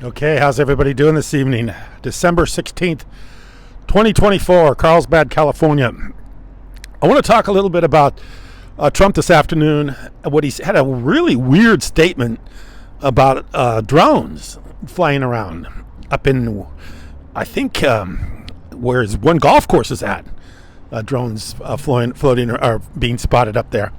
Okay, how's everybody doing this evening? December 16th, 2024, Carlsbad, California. I want to talk a little bit about Trump this afternoon. He's had a really weird statement about drones flying around up in, I think, where one golf course is at. Drones floating or being spotted up there.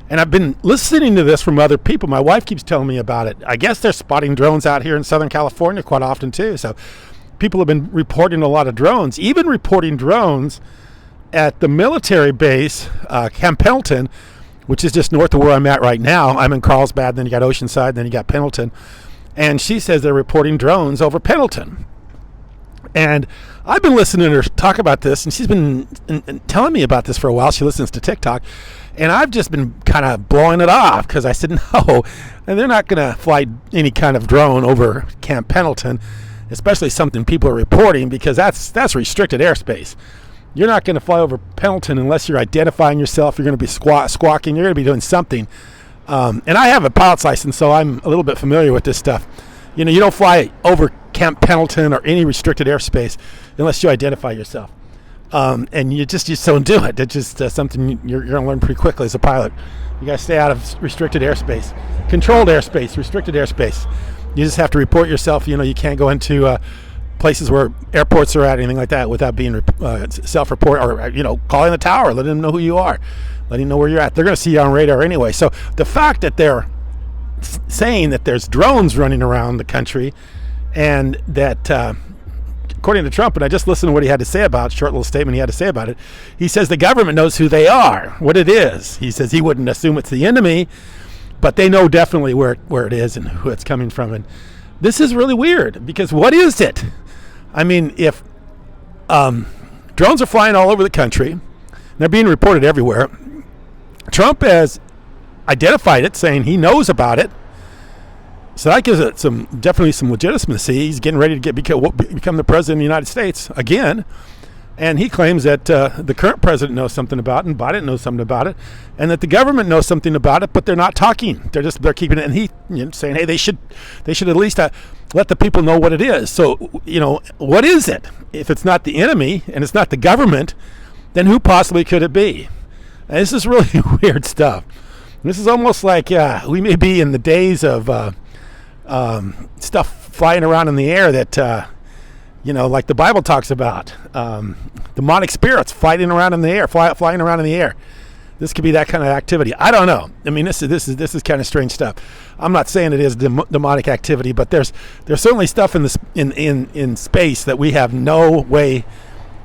And I've been listening to this from other people. My wife keeps telling me about it. I guess they're spotting drones out here in Southern California quite often too. So people have been reporting a lot of drones, even reporting drones at the military base, Camp Pendleton, which is just north of where I'm at right now. I'm in Carlsbad, then you got Oceanside, then you got Pendleton. And she says they're reporting drones over Pendleton. And I've been listening to her talk about this, and she's been telling me about this for a while. She listens to TikTok. And I've just been kind of blowing it off because I said, no, and they're not going to fly any kind of drone over Camp Pendleton, especially something people are reporting, because that's restricted airspace. You're not going to fly over Pendleton unless you're identifying yourself. You're going to be squawking. You're going to be doing something. And I have a pilot's license, so I'm a little bit familiar with this stuff. You know, you don't fly over Camp Pendleton or any restricted airspace unless you identify yourself. And you just don't do it. It's just something you're going to learn pretty quickly as a pilot. You got to stay out of restricted airspace, controlled airspace, restricted airspace. You just have to report yourself. You know, you can't go into places where airports are at, anything like that, without being self-report or calling the tower, letting them know who you are, letting them know where you're at. They're going to see you on radar anyway. So the fact that they're saying that there's drones running around the country, and that according to Trump, and I just listened to what he had to say about it, short little statement he had to say about it. He says the government knows who they are, what it is. He says he wouldn't assume it's the enemy, but they know definitely where it is and who it's coming from. And this is really weird, because what is it? I mean, if drones are flying all over the country, and they're being reported everywhere, Trump has identified it, saying he knows about it. So that gives it definitely some legitimacy. He's getting ready to become the president of the United States again, and he claims that the current president knows something about it, and Biden knows something about it, and that the government knows something about it, but they're not talking. They're keeping it. And he saying, hey, they should at least let the people know what it is. So what is it? If it's not the enemy and it's not the government, then who possibly could it be? And this is really weird stuff. This is almost like we may be in the days of stuff flying around in the air that like the Bible talks about, demonic spirits flying around in the air. This could be that kind of activity. I don't know. I mean, this is kind of strange stuff. I'm not saying it is demonic activity, but there's certainly stuff in space that we have no way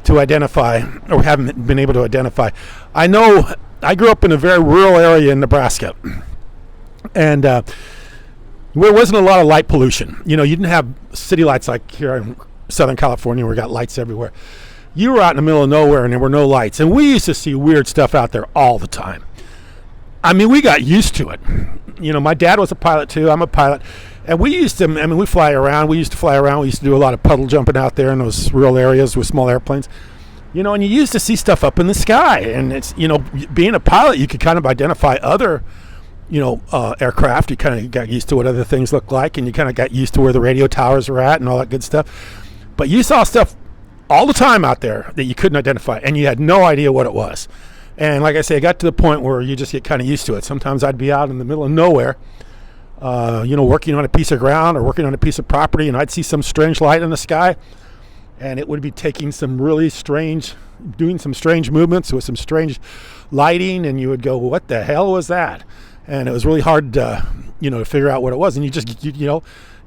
to identify, or haven't been able to identify. I know I grew up in a very rural area in Nebraska, and there wasn't a lot of light pollution. You didn't have city lights like here in Southern California where we got lights everywhere. You were out in the middle of nowhere and there were no lights. And we used to see weird stuff out there all the time. I mean, we got used to it. My dad was a pilot too. I'm a pilot. And we used to, we fly around. We used to fly around. We used to do a lot of puddle jumping out there in those rural areas with small airplanes. And you used to see stuff up in the sky. And it's, being a pilot, you could kind of identify other aircraft. You kind of got used to what other things look like, and you kind of got used to where the radio towers were at and all that good stuff. But you saw stuff all the time out there that you couldn't identify, and you had no idea what it was. And like I say, it got to the point where you just get kind of used to it. Sometimes I'd be out in the middle of nowhere, working on a piece of ground or working on a piece of property, and I'd see some strange light in the sky, and it would be doing some strange movements with some strange lighting, and you would go, what the hell was that? And it was really hard to figure out what it was. And you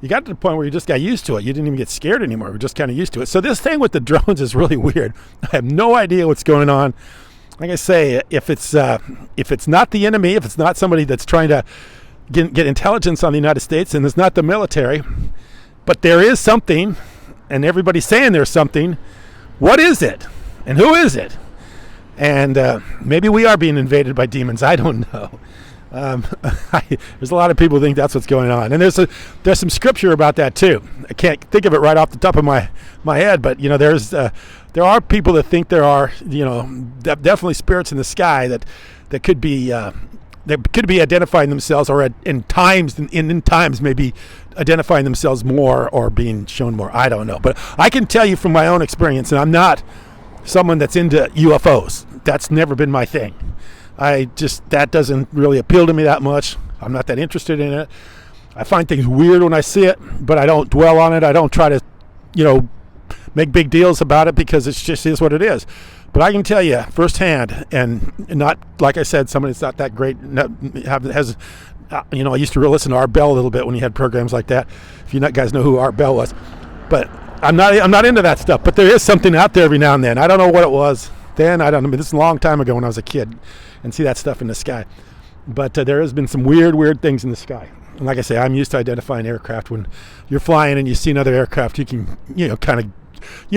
got to the point where you just got used to it. You didn't even get scared anymore. We're just kind of used to it. So this thing with the drones is really weird. I have no idea what's going on. Like I say, if it's not the enemy, if it's not somebody that's trying to get intelligence on the United States, and it's not the military, but there is something, and everybody's saying there's something, what is it? And who is it? And maybe we are being invaded by demons. I don't know. There's a lot of people who think that's what's going on, and there's some scripture about that too. I can't think of it right off the top of my head, but there are people that think there are definitely spirits in the sky that could be they could be identifying themselves, or in times maybe identifying themselves more or being shown more. I don't know, but I can tell you from my own experience, and I'm not someone that's into UFOs. That's never been my thing. That doesn't really appeal to me that much. I'm not that interested in it. I find things weird when I see it, but I don't dwell on it. I don't try to, make big deals about it, because it just is what it is. But I can tell you firsthand, and not, like I said, somebody that's not that great, I used to listen to Art Bell a little bit when he had programs like that. If you guys know who Art Bell was. But I'm not into that stuff. But there is something out there every now and then. I don't know what it was then. This is a long time ago when I was a kid, and see that stuff in the sky. But there has been some weird things in the sky. And like I say, I'm used to identifying aircraft. When you're flying and you see another aircraft, you can, you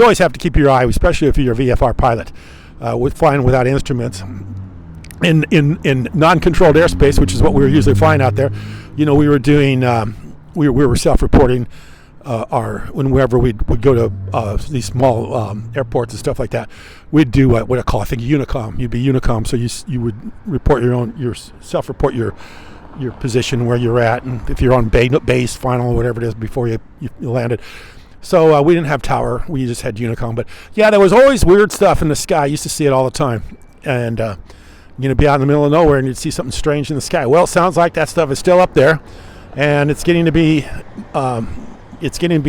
always have to keep your eye, especially if you're a VFR pilot, with flying without instruments in non-controlled airspace, which is what we were usually flying out there. We were doing, we were self-reporting whenever we'd go to these small airports and stuff like that. We'd do what I call, I think, Unicom. You'd be Unicom, so you would report your self-report your position where you're at, and if you're on base, final, whatever it is, before you landed. So we didn't have tower. We just had Unicom. But yeah, there was always weird stuff in the sky. I used to see it all the time. And be out in the middle of nowhere and you'd see something strange in the sky. Well, it sounds like that stuff is still up there, and it's getting to be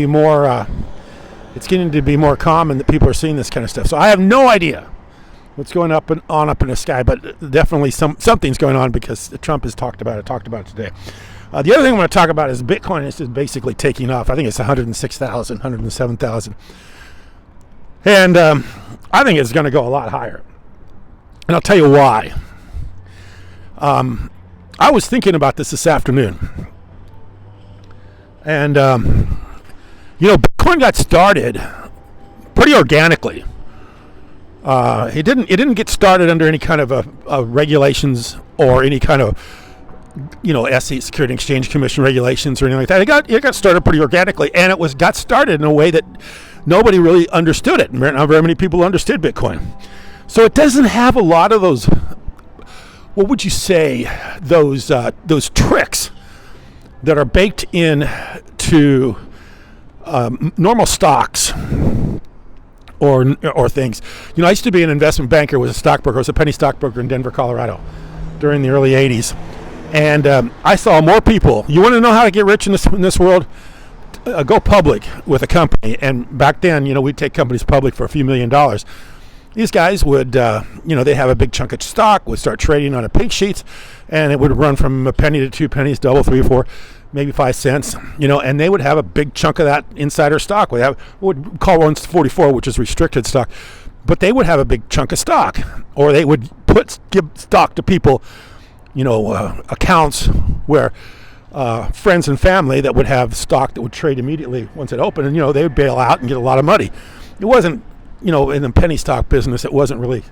more common that people are seeing this kind of stuff. So I have no idea what's going up in the sky, but definitely something's going on, because Trump has talked about it today. The other thing I'm going to talk about is Bitcoin is just basically taking off. I think it's 106,000, 107,000. And I think it's going to go a lot higher. And I'll tell you why. I was thinking about this afternoon. And, Bitcoin got started pretty organically. It didn't get started under any kind of regulations or any kind of SEC, Security and Exchange Commission regulations or anything like that. It got started pretty organically, and it got started in a way that nobody really understood it. Not very many people understood Bitcoin. So it doesn't have a lot of those, what would you say, those tricks that are baked in to normal stocks or things. I used to be an investment banker, was a stockbroker. I was a penny stockbroker in Denver, Colorado during the early 80s. And I saw more people. You want to know how to get rich in this world? Go public with a company. And back then, we'd take companies public for a few $1 million. These guys would, they'd have a big chunk of stock, would start trading on a pink sheets, and it would run from a penny to 2 pennies, double, 3 or 4, maybe 5 cents, and they would have a big chunk of that insider stock. Would call 144, which is restricted stock, but they would have a big chunk of stock, or they would give stock to people, accounts where friends and family that would have stock that would trade immediately once it opened, and they would bail out and get a lot of money. It wasn't, in the penny stock business, it wasn't really.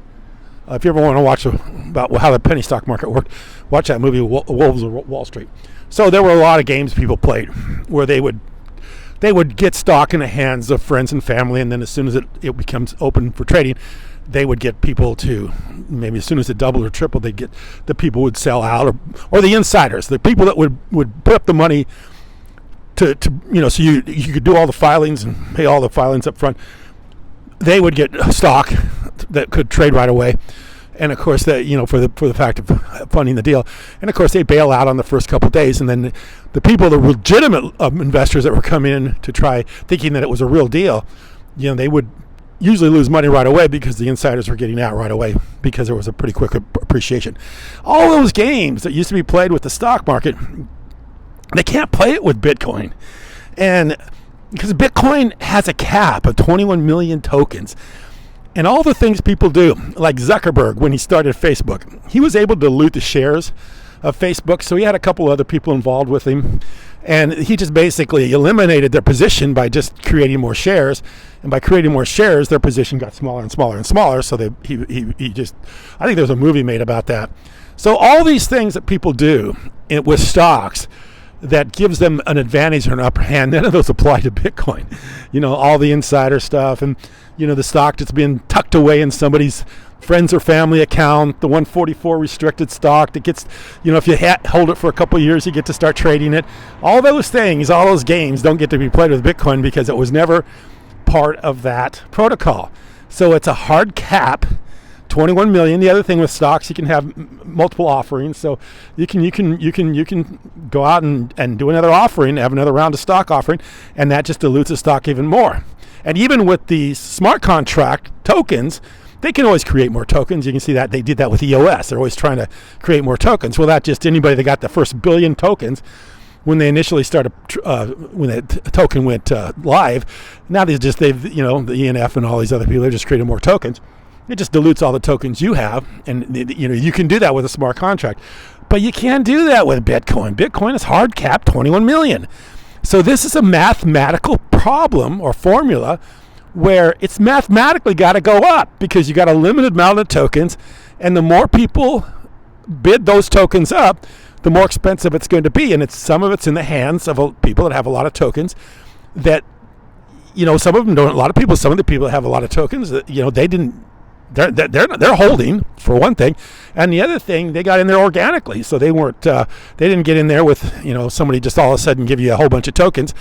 If you ever want to watch about how the penny stock market worked, watch that movie Wolves of Wall Street. So there were a lot of games people played where they would get stock in the hands of friends and family, and then as soon as it becomes open for trading, they would get people to, maybe as soon as it doubled or tripled, they'd get the people would sell out, or the insiders, the people that would put up the money to so you could do all the filings and pay all the filings up front. They would get stock that could trade right away, and of course that for the fact of funding the deal, and of course they bail out on the first couple of days, and then the legitimate investors that were coming in to try, thinking that it was a real deal, they would usually lose money right away, because the insiders were getting out right away because there was a pretty quick appreciation. All those games that used to be played with the stock market, they can't play it with Bitcoin, and because Bitcoin has a cap of 21 million tokens. And all the things people do, like Zuckerberg, when he started Facebook, he was able to dilute the shares of Facebook, so he had a couple other people involved with him, and he just basically eliminated their position by just creating more shares. And by creating more shares, their position got smaller and smaller and smaller. So he just, I think there was a movie made about that. So all these things that people do with stocks, that gives them an advantage or an upper hand. None of those apply to Bitcoin. All the insider stuff and, the stock that's been tucked away in somebody's friends or family account, the 144 restricted stock that gets, if you hold it for a couple of years, you get to start trading it. All those things, all those games don't get to be played with Bitcoin because it was never part of that protocol. So it's a hard cap, 21 million. The other thing with stocks, you can have multiple offerings. So you can go out and do another offering, have another round of stock offering, and that just dilutes the stock even more. And even with the smart contract tokens, they can always create more tokens. You can see that they did that with EOS. They're always trying to create more tokens. Well, that just anybody that got the first billion tokens when they initially started, when the token went live. Now they've the ENF and all these other people, they're just creating more tokens. It just dilutes all the tokens you have, and you can do that with a smart contract, but you can't do that with Bitcoin. Bitcoin is hard capped 21 million. So this is a mathematical problem or formula where it's mathematically got to go up because you got a limited amount of tokens, and the more people bid those tokens up, the more expensive it's going to be. And some of it's in the hands of people that have a lot of tokens that, some of them don't, a lot of people, some of the people that have a lot of tokens that, they're holding, for one thing, and the other thing, they got in there organically, so they didn't get in there with somebody just all of a sudden give you a whole bunch of tokens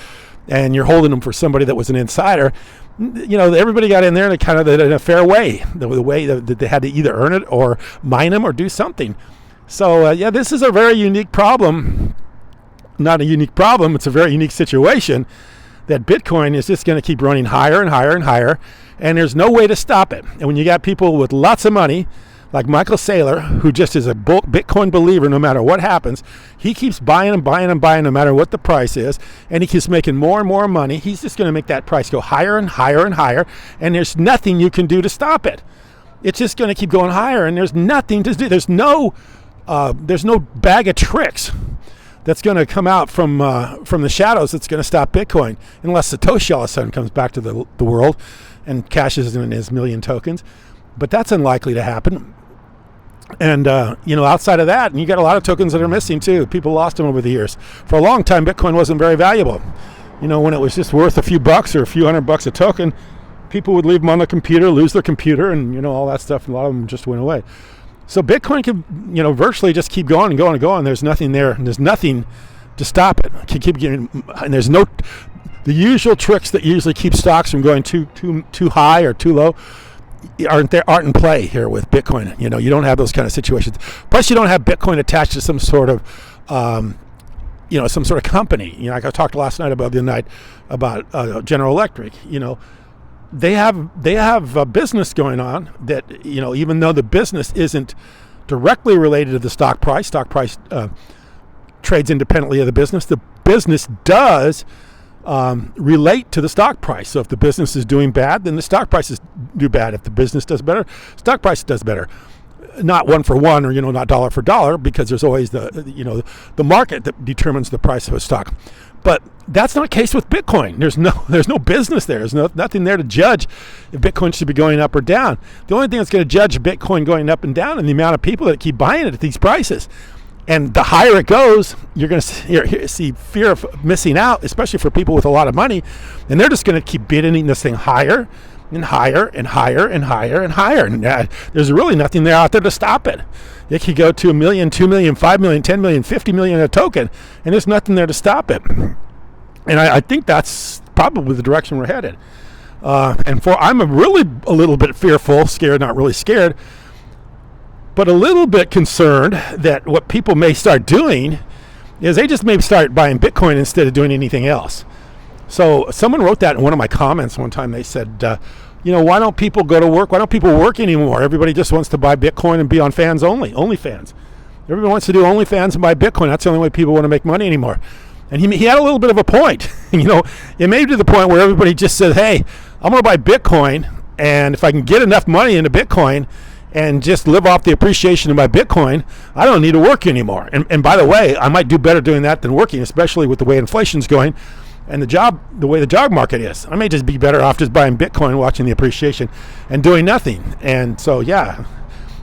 and you're holding them for somebody that was an insider. Everybody got in there in a fair way, the way that they had to either earn it or mine them or do something. So this is a very unique problem. Not a unique problem, it's a very unique situation that Bitcoin is just going to keep running higher and higher and higher, and there's no way to stop it. And when you got people with lots of money, like Michael Saylor, who just is a Bitcoin believer no matter what happens, he keeps buying and buying and buying no matter what the price is, and he keeps making more and more money. He's just going to make that price go higher and higher and higher, and there's nothing you can do to stop it. It's just going to keep going higher, and there's nothing to do. There's no bag of tricks that's going to come out from the shadows that's going to stop Bitcoin, unless Satoshi all of a sudden comes back to the world and cashes in his million tokens. But that's unlikely to happen. And, outside of that, and you got a lot of tokens that are missing too. People lost them over the years. For a long time, Bitcoin wasn't very valuable. When it was just worth a few bucks or a few $100 a token, people would leave them on the computer, lose their computer, and, all that stuff. And a lot of them just went away. So Bitcoin can, virtually just keep going and going and going. There's nothing there, and there's nothing to stop it. It can keep getting, and there's no, the usual tricks that usually keep stocks from going too high or too low aren't in play here with Bitcoin. You don't have those kind of situations. Plus, you don't have Bitcoin attached to some sort of, some sort of company. Like I talked last night about General Electric. They have a business going on that, even though the business isn't directly related to the stock price trades independently of the business does relate to the stock price. So if the business is doing bad, then the stock prices do bad. If the business does better, stock price does better. Not one for one, or not dollar for dollar, because there's always the market that determines the price of a stock. But that's not the case with Bitcoin. There's no business there. There's nothing there to judge if Bitcoin should be going up or down. The only thing that's going to judge Bitcoin going up and down is the amount of people that keep buying it at these prices. And the higher it goes, you're going to see fear of missing out, especially for people with a lot of money. And they're just going to keep bidding this thing higher and higher and higher and higher and higher. And there's really nothing there out there to stop it. It could go to 1 million, 2 million, 5 million, 10 million, 50 million a token, and there's nothing there to stop it. And I think that's probably the direction we're headed. I'm really a little bit fearful, scared, not really scared, but a little bit concerned that what people may start doing is they just may start buying Bitcoin instead of doing anything else. So someone wrote that in one of my comments one time. They said, why don't people go to work? Why don't people work anymore? Everybody just wants to buy Bitcoin and be on fans only, OnlyFans. Everybody wants to do OnlyFans and buy Bitcoin. That's the only way people want to make money anymore. And he had a little bit of a point. It may be to the point where everybody just said, hey, I'm going to buy Bitcoin, and if I can get enough money into Bitcoin and just live off the appreciation of my Bitcoin, I don't need to work anymore. And by the way, I might do better doing that than working, especially with the way inflation's going and the way the job market is. I may just be better off just buying Bitcoin, watching the appreciation, and doing nothing. And so, I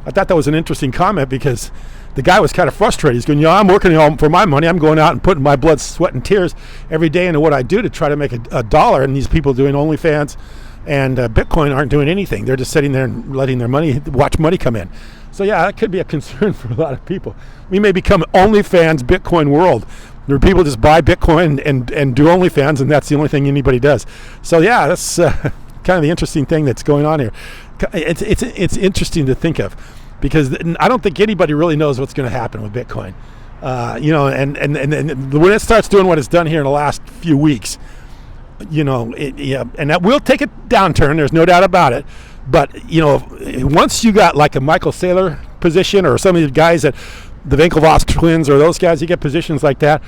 thought that was an interesting comment because, the guy was kind of frustrated. He's going, I'm working for my money. I'm going out and putting my blood, sweat, and tears every day into what I do to try to make a dollar. And these people doing OnlyFans and Bitcoin aren't doing anything. They're just sitting there and letting their watch money come in. So yeah, that could be a concern for a lot of people. We may become OnlyFans Bitcoin world, where people just buy Bitcoin and do OnlyFans, and that's the only thing anybody does. So yeah, that's kind of the interesting thing that's going on here. It's interesting to think of, because I don't think anybody really knows what's going to happen with Bitcoin. And when it starts doing what it's done here in the last few weeks, and that will take a downturn. There's no doubt about it. But once you got like a Michael Saylor position, or some of the guys that the Winklevoss twins, or those guys, you get positions like that.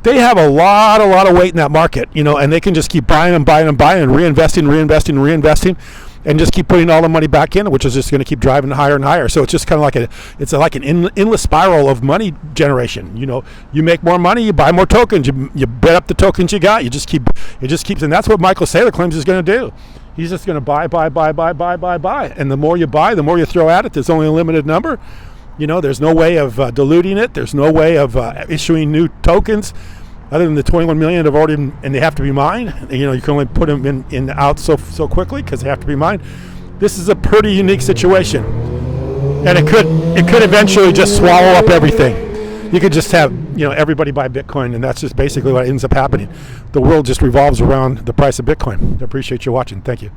They have a lot of weight in that market, and they can just keep buying and reinvesting, and just keep putting all the money back in, which is just going to keep driving higher and higher. So it's just kind of like an endless spiral of money generation. You make more money, you buy more tokens, you bet up the tokens you got. It just keeps, and that's what Michael Saylor claims he's going to do. He's just going to buy, and the more you buy, the more you throw at it. There's only a limited number. There's no way of diluting it. There's no way of issuing new tokens, other than the 21 million have already, and they have to be mined. You can only put them in out so quickly because they have to be mined. This is a pretty unique situation, and it could eventually just swallow up everything. You could just have everybody buy Bitcoin, and that's just basically what ends up happening. The world just revolves around the price of Bitcoin. I appreciate you watching. Thank you.